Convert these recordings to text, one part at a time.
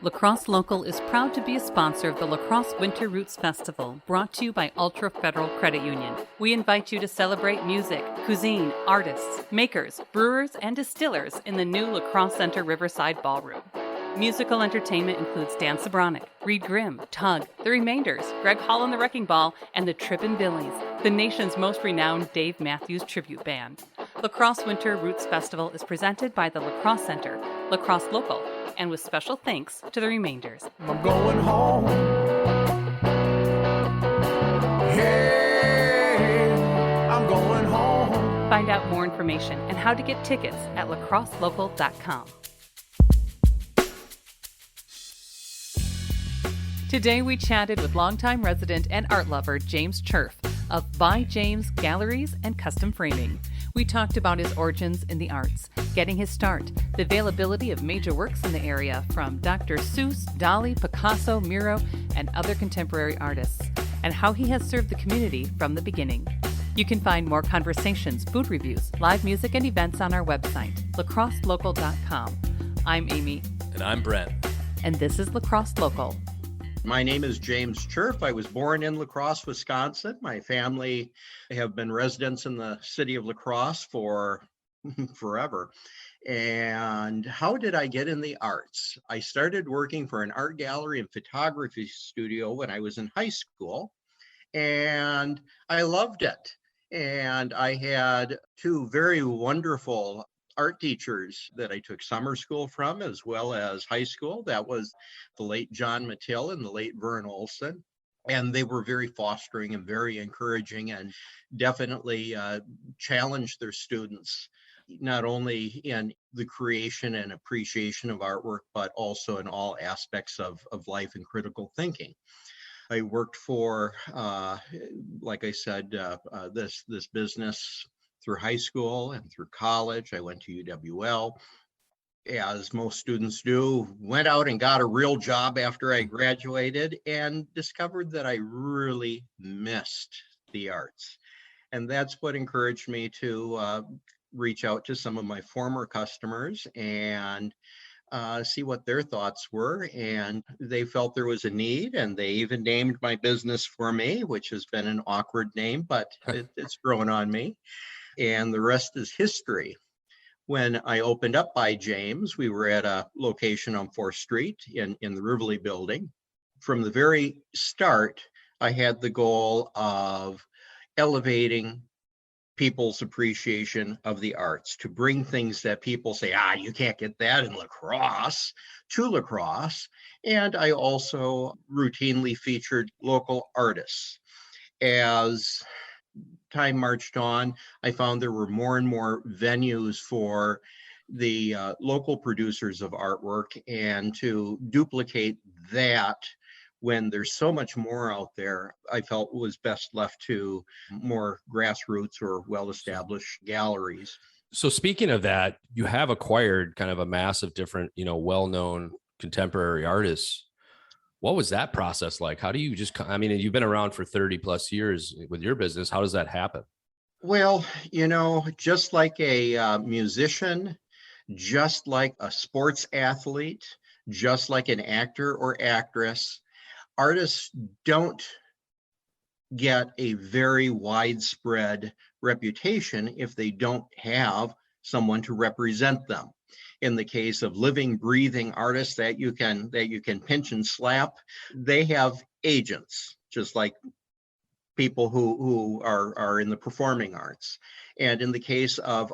La Crosse Local is proud to be a sponsor of the La Crosse Winter Roots Festival, brought to you by Ultra Federal Credit Union. We invite you to celebrate music, cuisine, artists, makers, brewers, and distillers in the new La Crosse Center Riverside Ballroom. Musical entertainment includes Dan Sobronic, Reed Grimm, Tug, The Remainders, Greg Hall and the Wrecking Ball, and the Trippin' Billies, the nation's most renowned Dave Matthews tribute band. La Crosse Winter Roots Festival is presented by the La Crosse Center, La Crosse Local, and with special thanks to The Remainders. I'm going home. Hey, I'm going home. Find out more information and how to get tickets at lacrosselocal.com. Today we chatted with longtime resident and art lover James Cherf of By James Galleries and Custom Framing. We talked about his origins in the arts, getting his start, the availability of major works in the area from Dr. Seuss, Dali, Picasso, Miro, and other contemporary artists, and how he has served the community from the beginning. You can find more conversations, food reviews, live music, and events on our website, lacrosselocal.com. I'm Amy. And I'm Brent. And this is La Crosse Local. My name is James Cherf. I was born in La Crosse, Wisconsin. My family have been residents in the city of La Crosse for forever. And how did I get in the arts? I started working for an art gallery and photography studio when I was in high school, and I loved it. And I had two very wonderful art teachers that I took summer school from, as well as high school. That was the late John Mattill and the late Vern Olson. And they were very fostering and very encouraging, and definitely challenged their students, not only in the creation and appreciation of artwork, but also in all aspects of life and critical thinking. I worked for, like I said, this business through high school and through college. I went to UWL, as most students do, went out and got a real job after I graduated and discovered that I really missed the arts. And that's what encouraged me to reach out to some of my former customers and see what their thoughts were. And they felt there was a need, and they even named my business for me, which has been an awkward name, but it's grown on me. And the rest is history. When I opened up By James, we were at a location on 4th Street in the Rivoli building. From the very start, I had the goal of elevating people's appreciation of the arts, to bring things that people say, you can't get that in La Crosse, to La Crosse. And I also routinely featured local artists. As time marched on, I found there were more and more venues for the local producers of artwork, and to duplicate that when there's so much more out there, I felt was best left to more grassroots or well-established galleries. So speaking of that, you have acquired kind of a mass of different, well-known contemporary artists. What was that process like? How do you you've been around for 30 plus years with your business. How does that happen? Well, just like a musician, just like a sports athlete, just like an actor or actress, artists don't get a very widespread reputation if they don't have someone to represent them. In the case of living, breathing artists that you can pinch and slap, they have agents, just like people who are in the performing arts. And in the case of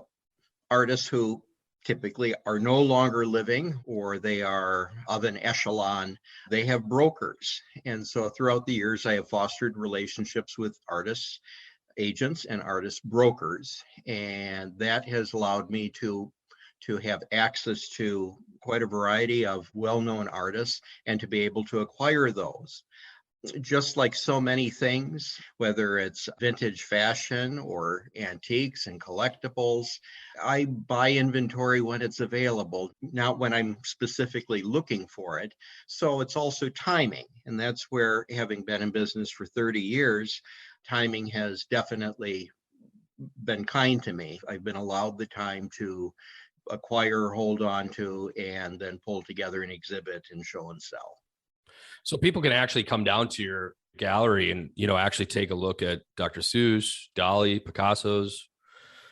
artists who typically are no longer living, or they are of an echelon, they have brokers. And so throughout the years, I have fostered relationships with artists, agents, and artist brokers. And that has allowed me to have access to quite a variety of well-known artists and to be able to acquire those. Just like so many things, whether it's vintage fashion or antiques and collectibles, I buy inventory when it's available, not when I'm specifically looking for it. So it's also timing. And that's where, having been in business for 30 years, timing has definitely been kind to me. I've been allowed the time to acquire, hold on to, and then pull together an exhibit and show and sell. So people can actually come down to your gallery and, actually take a look at Dr. Seuss, Dali, Picasso's,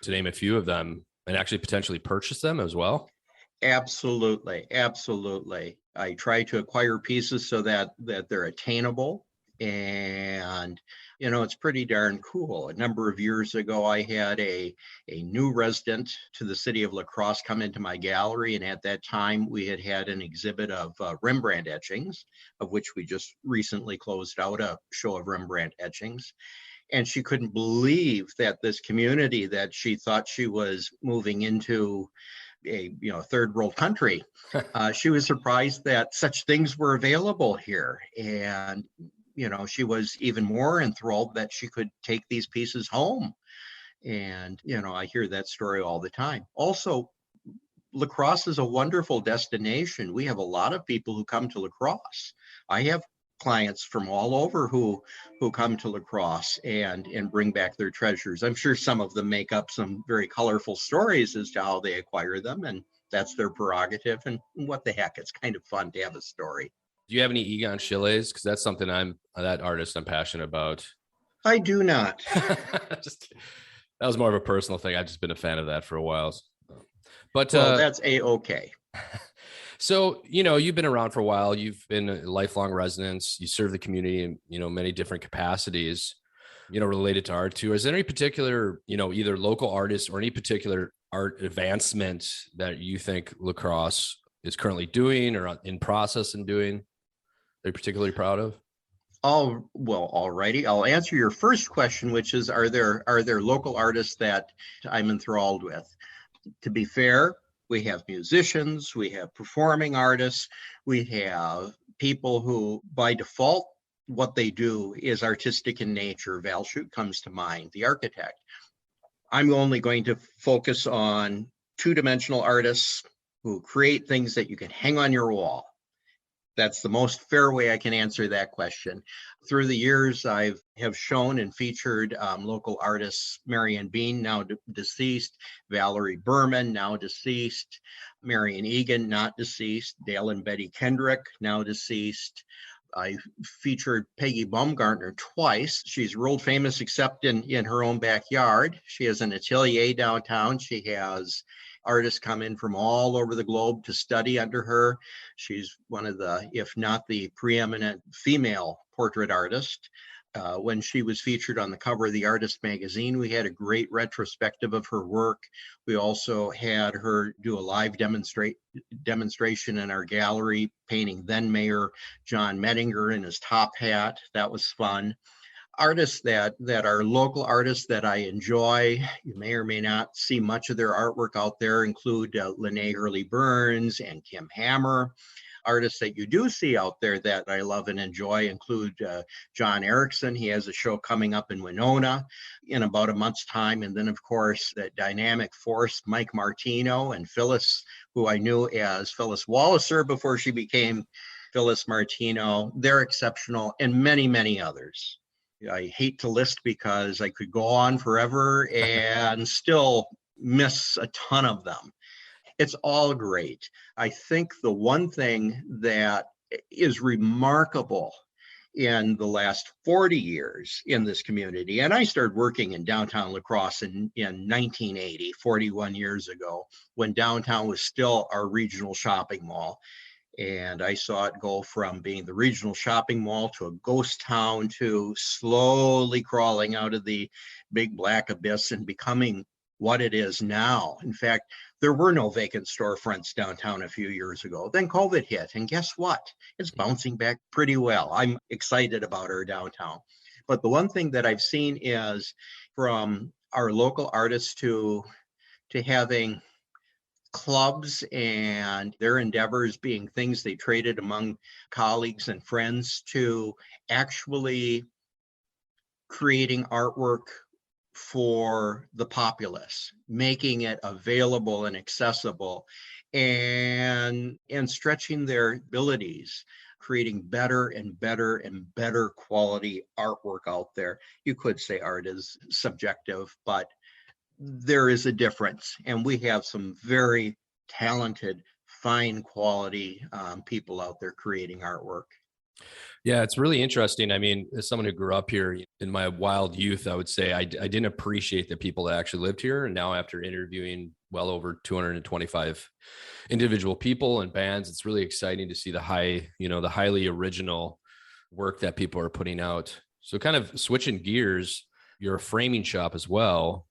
to name a few of them, and actually potentially purchase them as well. Absolutely. Absolutely. I try to acquire pieces so that they're attainable. And, it's pretty darn cool. A number of years ago, I had a new resident to the city of La Crosse come into my gallery. And at that time, we had an exhibit of Rembrandt etchings, of which we just recently closed out a show of Rembrandt etchings. And she couldn't believe that this community that she thought she was moving into a third world country, she was surprised that such things were available here. And she was even more enthralled that she could take these pieces home. And I hear that story all the time. Also, La Crosse is a wonderful destination. We have a lot of people who come to La Crosse. I have clients from all over who come to La Crosse and bring back their treasures. I'm sure some of them make up some very colorful stories as to how they acquire them, and that's their prerogative. And what the heck, it's kind of fun to have a story. Do you have any Egon Schilles? Because that's something that artist I'm passionate about. I do not. That was more of a personal thing. I've just been a fan of that for a while. But that's A-okay. So, you've been around for a while. You've been a lifelong resident. You serve the community in, many different capacities, related to art too. Is there any particular, either local artists or any particular art advancement that you think La Crosse is currently doing or in process in doing that you're particularly proud of? Oh, well, alrighty. I'll answer your first question, which is, are there local artists that I'm enthralled with? To be fair, we have musicians, we have performing artists, we have people who, by default, what they do is artistic in nature. Val Shute comes to mind, the architect. I'm only going to focus on two-dimensional artists who create things that you can hang on your wall. That's the most fair way I can answer that question. Through the years, I have shown and featured local artists, Marion Bean, now deceased, Valerie Berman, now deceased, Marion Egan, not deceased, Dale and Betty Kendrick, now deceased. I featured Peggy Baumgartner twice. She's world famous except in her own backyard. She has an atelier downtown. She has artists come in from all over the globe to study under her. She's one of the, if not the preeminent female portrait artist. When she was featured on the cover of the Artist magazine, we had a great retrospective of her work. We also had her do a live demonstration in our gallery, painting then Mayor John Mettinger in his top hat. That was fun. Artists that are local artists that I enjoy, you may or may not see much of their artwork out there, include Lene Hurley Burns and Kim Hammer. Artists that you do see out there that I love and enjoy include John Erickson. He has a show coming up in Winona in about a month's time. And then, of course, that dynamic force, Mike Martino and Phyllis, who I knew as Phyllis Walliser before she became Phyllis Martino. They're exceptional, and many, many others. I hate to list because I could go on forever and still miss a ton of them. It's all great. I think the one thing that is remarkable in the last 40 years in this community, and I started working in downtown La Crosse in 1980, 41 years ago, when downtown was still our regional shopping mall. And I saw it go from being the regional shopping mall to a ghost town to slowly crawling out of the big black abyss and becoming what it is now. In fact, there were no vacant storefronts downtown a few years ago. Then COVID hit, and guess what? It's bouncing back pretty well. I'm excited about our downtown. But the one thing that I've seen is from our local artists to having clubs and their endeavors being things they traded among colleagues and friends to actually creating artwork for the populace, making it available and accessible, and stretching their abilities, creating better and better and better quality artwork out there. You could say art is subjective, but there is a difference, and we have some very, talented, fine quality people out there creating artwork. Yeah, it's really interesting. I mean, as someone who grew up here in my wild youth, I would say I didn't appreciate the people that actually lived here. And now, after interviewing well over 225 individual people and bands, it's really exciting to see the the highly original work that people are putting out. So, kind of switching gears, you're a framing shop as well.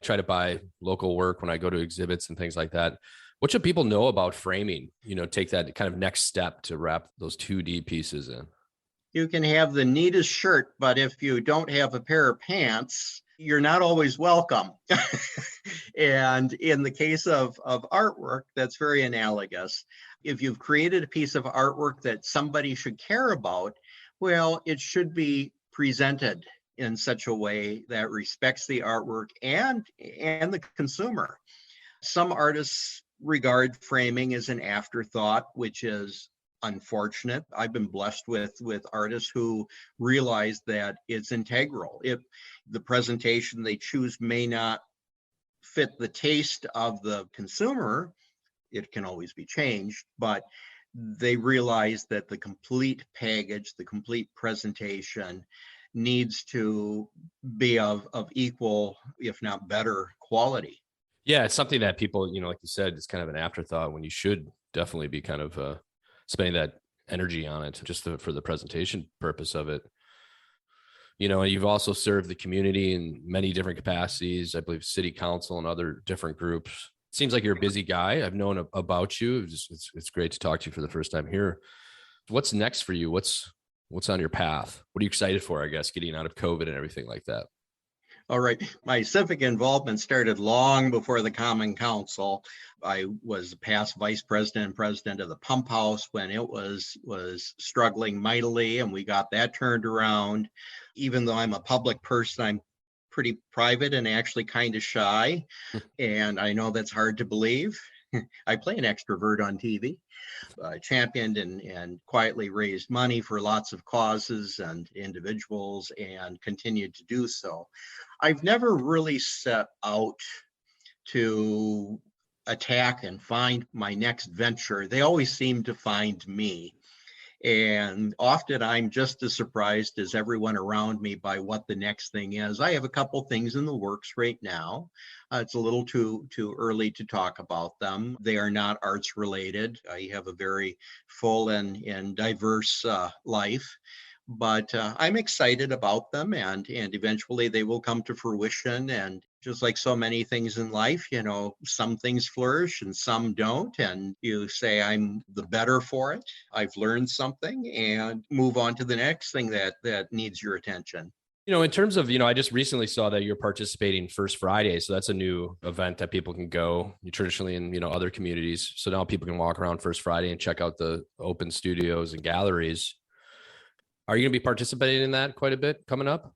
Try to buy local work when I go to exhibits and things like that. What should people know about framing? Take that kind of next step to wrap those 2D pieces in. You can have the neatest shirt, but if you don't have a pair of pants, you're not always welcome. And in the case of artwork, that's very analogous. If you've created a piece of artwork that somebody should care about, well, it should be presented in such a way that respects the artwork and the consumer. Some artists regard framing as an afterthought, which is unfortunate. I've been blessed with artists who realize that it's integral. If the presentation they choose may not fit the taste of the consumer, it can always be changed, but they realize that the complete package, the complete presentation needs to be of equal, if not better, quality. Yeah, it's something that people, like you said, it's kind of an afterthought when you should definitely be kind of spending that energy on it just for the presentation purpose of it. And you've also served the community in many different capacities, I believe city council and other different groups. It seems like you're a busy guy. I've known about you. It's great to talk to you for the first time here. What's next for you? What's on your path? What are you excited for, I guess, getting out of COVID and everything like that? All right. My civic involvement started long before the Common Council. I was past vice president and president of the Pump House when it was struggling mightily, and we got that turned around. Even though I'm a public person, I'm pretty private and actually kind of shy. And I know that's hard to believe. I play an extrovert on TV. Championed and quietly raised money for lots of causes and individuals and continued to do so. I've never really set out to attack and find my next venture. They always seem to find me. And often I'm just as surprised as everyone around me by what the next thing is. I have a couple things in the works right now. It's a little too early to talk about them. They are not arts related. I have a very full and diverse life. But I'm excited about them, and eventually they will come to fruition. And just like so many things in life, some things flourish and some don't. And you say, I'm the better for it. I've learned something, and move on to the next thing that needs your attention. In terms of, I just recently saw that you're participating First Friday. So that's a new event that people can go traditionally in, other communities. So now people can walk around First Friday and check out the open studios and galleries. Are you going to be participating in that quite a bit coming up?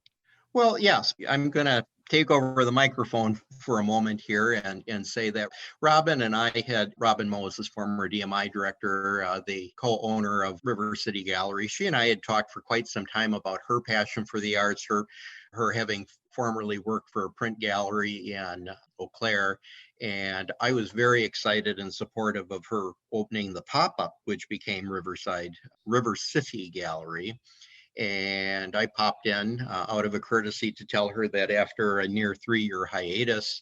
Well, yes, I'm going to take over the microphone for a moment here and say that Robin Moses, former DMI director, the co-owner of River City Gallery. She and I had talked for quite some time about her passion for the arts, her having formerly worked for a print gallery in Eau Claire. And I was very excited and supportive of her opening the pop-up, which became River City Gallery. And I popped in out of a courtesy to tell her that after a near 3-year hiatus,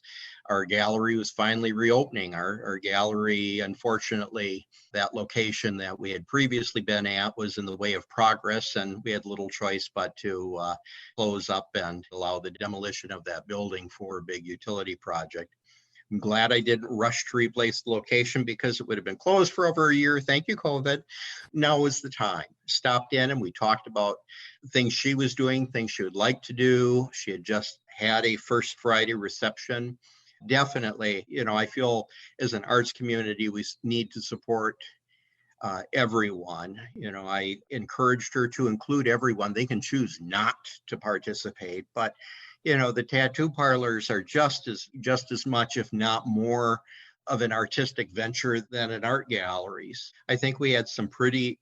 our gallery was finally reopening. Our gallery, unfortunately, that location that we had previously been at was in the way of progress, and we had little choice but to close up and allow the demolition of that building for a big utility project. I'm glad I didn't rush to replace the location because it would have been closed for over a year. Thank you, COVID. Now is the time. Stopped in and we talked about things she was doing, things she would like to do. She had just had a First Friday reception. Definitely, I feel as an arts community, we need to support everyone. I encouraged her to include everyone. They can choose not to participate, but the tattoo parlors are just as much, if not more, of an artistic venture than an art galleries. I think we had some pretty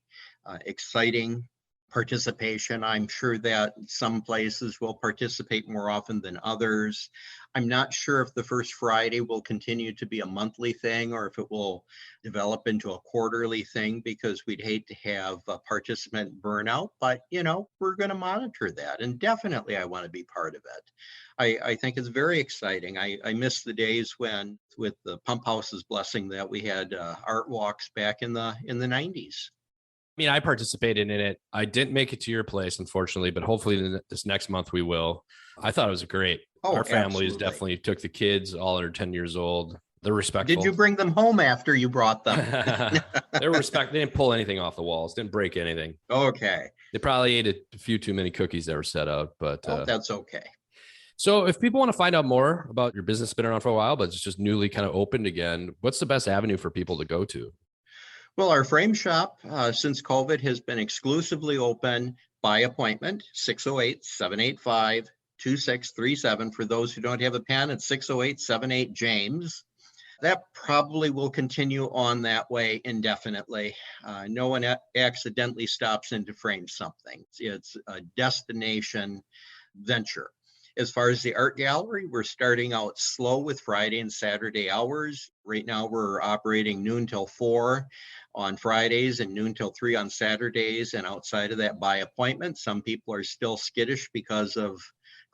exciting participation. I'm sure that some places will participate more often than others. I'm not sure if the first Friday will continue to be a monthly thing or if it will develop into a quarterly thing, because we'd hate to have a participant burnout, but we're going to monitor that. And definitely I want to be part of it. I think it's very exciting. I miss the days when, with the Pump House's blessing, that we had art walks back in the 90s. I mean, I participated in it. I didn't make it to your place, unfortunately, but hopefully this next month we will. I thought it was great. Our families Absolutely. Definitely took the kids, all under 10 years old. They're respectful. Did you bring them home after you brought them? They didn't pull anything off the walls, didn't break anything. Okay. They probably ate a few too many cookies that were set out, but that's okay. So if people want to find out more about your business, been around for a while, but it's just newly kind of opened again, what's the best avenue for people to go to? Well, our frame shop, since COVID, has been exclusively open by appointment, 608-785-2637. For those who don't have a pen, it's 608-78-JAMES. That probably will continue on that way indefinitely. No one accidentally stops in to frame something. It's a destination venture. As far as the art gallery, we're starting out slow with Friday and Saturday hours. Right now, we're operating noon till 4 on Fridays and noon till 3 on Saturdays. And outside of that, by appointment. Some people are still skittish because of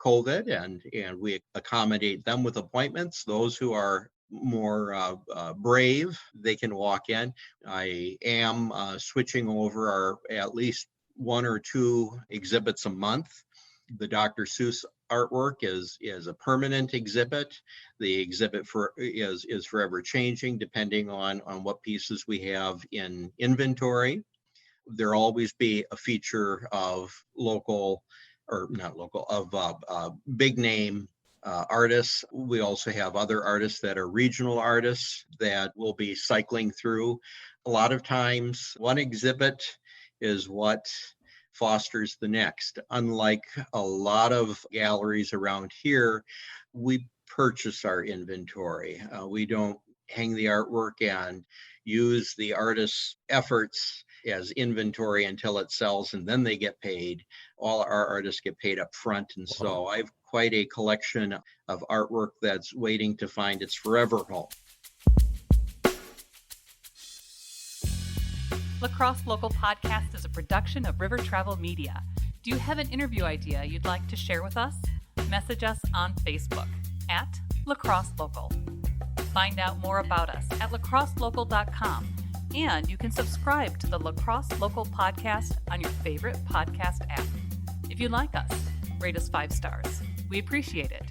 COVID, and we accommodate them with appointments. Those who are more brave, they can walk in. I am switching over at least 1 or 2 exhibits a month. The Dr. Seuss artwork is a permanent exhibit. The exhibit is forever changing depending on what pieces we have in inventory. There'll always be a feature of big name artists. We also have other artists that are regional artists that will be cycling through. A lot of times, one exhibit is what fosters the next. Unlike a lot of galleries around here, we purchase our inventory. We don't hang the artwork and use the artist's efforts as inventory until it sells, and then they get paid. All our artists get paid up front. And so I have quite a collection of artwork that's waiting to find its forever home. La Crosse Local Podcast is a production of River Travel Media. Do you have an interview idea you'd like to share with us? Message us on Facebook at La Crosse Local. Find out more about us at lacrosselocal.com, and you can subscribe to the La Crosse Local Podcast on your favorite podcast app. If you like us, rate us 5 stars. We appreciate it.